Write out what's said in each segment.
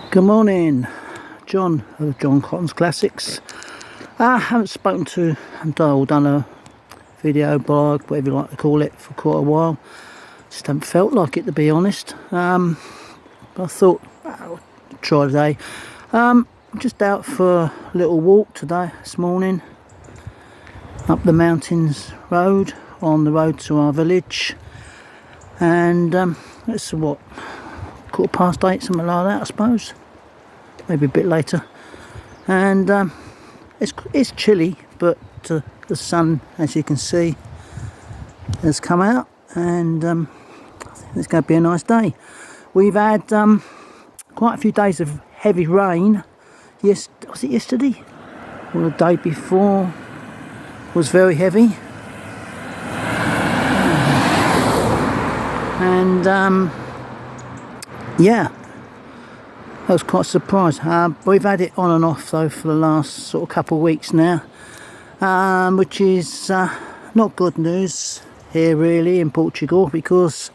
Good morning, John of John Cotton's Classics. I haven't spoken to and done a video blog, whatever you like to call it, for quite a while. Just haven't felt like it, to be honest. But I thought I'll try today. I'm just out for a little walk this morning, up the mountains road, on the road to our village, and it's what, 8:15, something like that, I suppose, maybe a bit later. And it's chilly, but the sun, as you can see, has come out, and I think it's going to be a nice day. We've had quite a few days of heavy rain. Was it yesterday or the day before? Was very heavy, and yeah, I was quite surprised. We've had it on and off though for the last sort of couple of weeks now, which is not good news here really in Portugal, because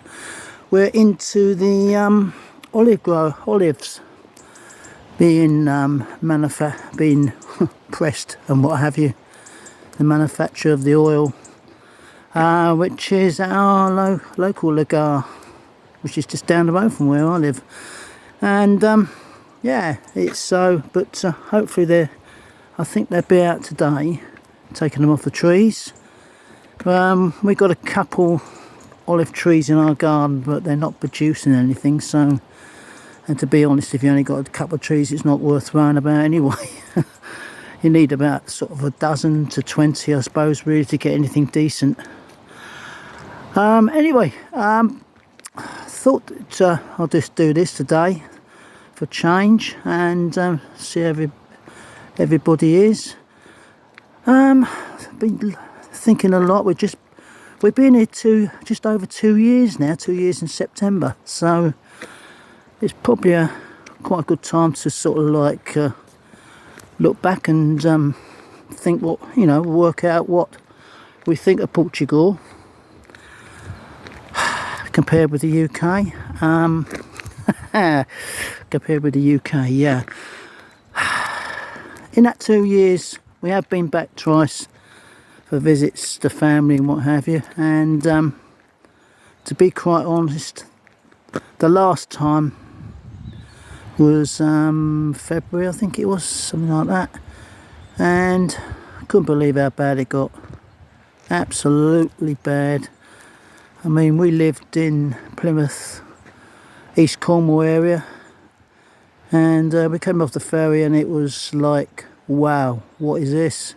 we're into the olives being being pressed and what have you, the manufacture of the oil, which is our local lagar, which is just down the road from where I live. And yeah, it's so, but hopefully I think they'll be out today, taking them off the trees. We've got a couple olive trees in our garden, but they're not producing anything, so, and to be honest, if you only got a couple of trees, it's not worth throwing about anyway. You need about sort of a dozen to 20, I suppose, really, to get anything decent. Anyway, thought that I'll just do this today for change, and see how everybody is. Been thinking a lot. We've been here just over 2 years now. 2 years in September, so it's probably quite a good time to sort of like look back and think work out what we think of Portugal compared with the UK. Compared with the UK, yeah. In that 2 years, we have been back twice for visits to family and what have you. And to be quite honest, the last time was February, I think it was, something like that. And I couldn't believe how bad it got. Absolutely bad. I mean, we lived in Plymouth, East Cornwall area, and we came off the ferry and it was like, wow, what is this?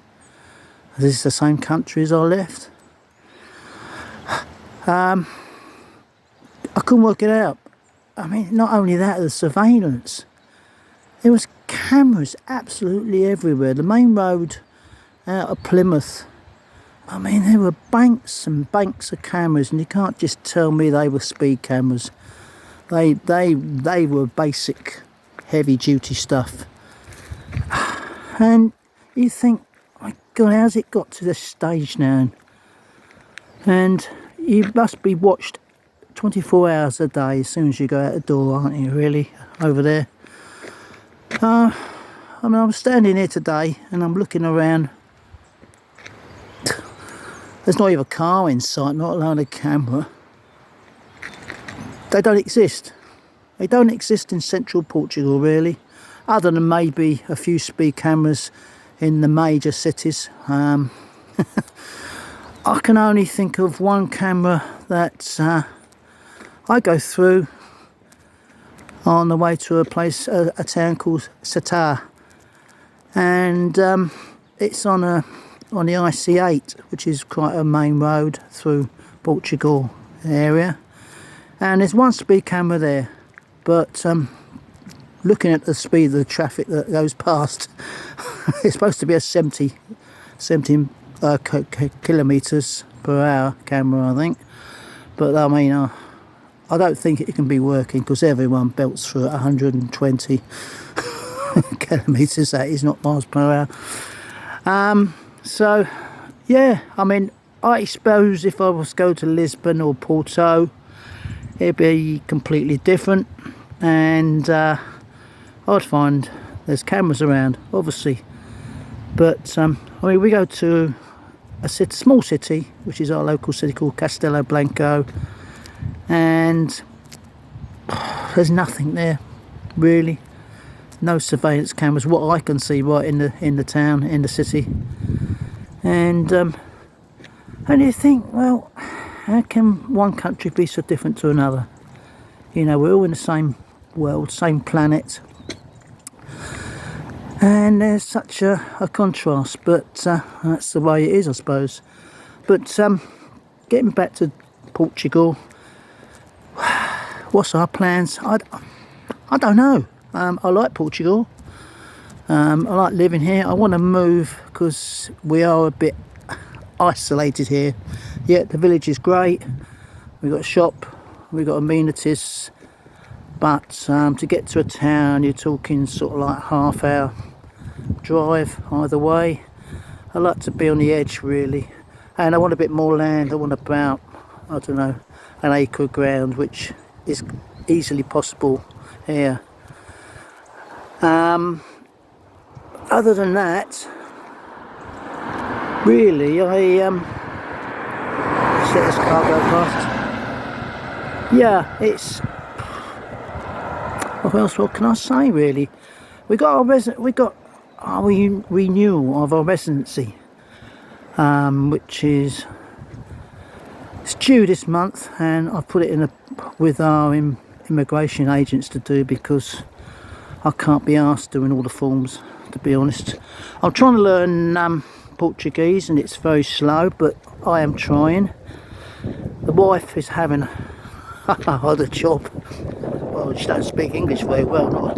Is this the same country as I left? I couldn't work it out. I mean, not only that, the surveillance. There was cameras absolutely everywhere. The main road out of Plymouth, I mean, there were banks and banks of cameras, and you can't just tell me they were speed cameras. They were basic heavy duty stuff. And you think, my God, how's it got to this stage now? And you must be watched 24 hours a day as soon as you go out the door, aren't you, really, over there? I mean, I'm standing here today and I'm looking around. There's not even a car in sight, not alone a camera. They don't exist. They don't exist in central Portugal, really, other than maybe a few speed cameras in the major cities. I can only think of one camera that I go through on the way to a town called Satar, and it's on the IC8, which is quite a main road through Portugal area, and there's one speed camera there, but looking at the speed of the traffic that goes past, it's supposed to be a 70 kilometres per hour camera, I think, but I mean, I don't think it can be working, because everyone belts through at 120 kilometres, that is, not miles per hour. So, yeah, I mean, I suppose if I was to go to Lisbon or Porto, it'd be completely different, and I'd find there's cameras around, obviously. But I mean, we go to a small city, which is our local city called Castelo Blanco, and there's nothing there, really. No surveillance cameras, what I can see, right in the town, in the city. And you think, well, how can one country be so different to another? You know, we're all in the same world, same planet, and there's such a contrast. But that's the way it is, I suppose. But getting back to Portugal, what's our plans? I don't know. I like Portugal. I like living here. I want to move because we are a bit isolated here. Yeah, the village is great. We've got a shop, we've got amenities, but to get to a town, you're talking sort of like half-hour drive either way. I like to be on the edge, really, and I want a bit more land. I want about, I don't know, an acre of ground, which is easily possible here. Other than that, really, I let this car go past. Yeah, it's, what else? What can I say? Really, we got our renewal of our residency, which is, it's due this month, and I've put it in with our immigration agents to do, because I can't be asked doing all the forms, to be honest. I'm trying to learn Portuguese, and it's very slow, but I am trying. The wife is having a harder job. Well, she don't speak English very well, no.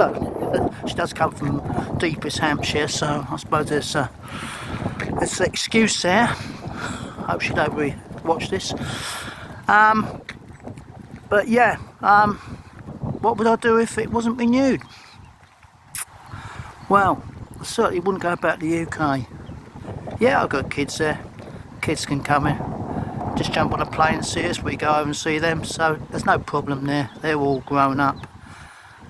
She does come from deepest Hampshire, so I suppose there's an excuse there. Hope she don't really watch this. But yeah, what would I do if it wasn't renewed? Well, I certainly wouldn't go back to the UK. Yeah, I've got kids there. Kids can come in, just jump on a plane and see us. We go over and see them, so there's no problem there. They're all grown up.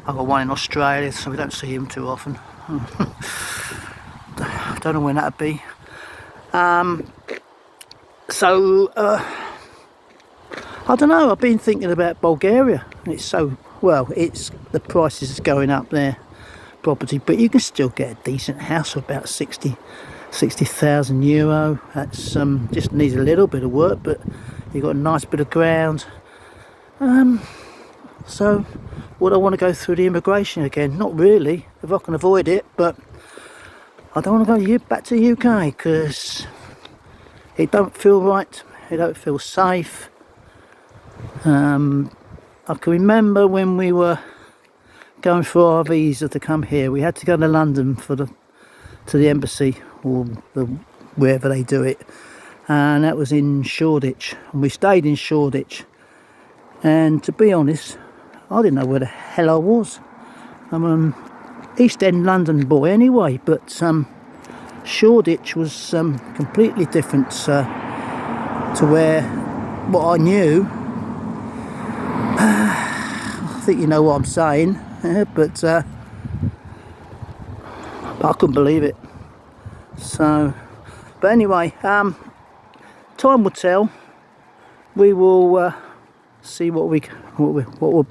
I've got one in Australia, so we don't see him too often. Don't know when that'd be. So I don't know. I've been thinking about Bulgaria. It's so, well, it's, the prices is going up there, property, but you can still get a decent house for about 60,000 euro. That's just needs a little bit of work, but you've got a nice bit of ground. So would I want to go through the immigration again? Not really, if I can avoid it, but I don't want to go back to the UK because it don't feel right. It don't feel safe. I can remember when we were going for our visa to come here, we had to go to London to the embassy, or wherever they do it, and that was in Shoreditch, and we stayed in Shoreditch, and to be honest, I didn't know where the hell I was. I'm an East End London boy anyway, but Shoreditch was completely different to what I knew. I think you know what I'm saying, but I couldn't believe it. So, but anyway, time will tell. We will see what we'll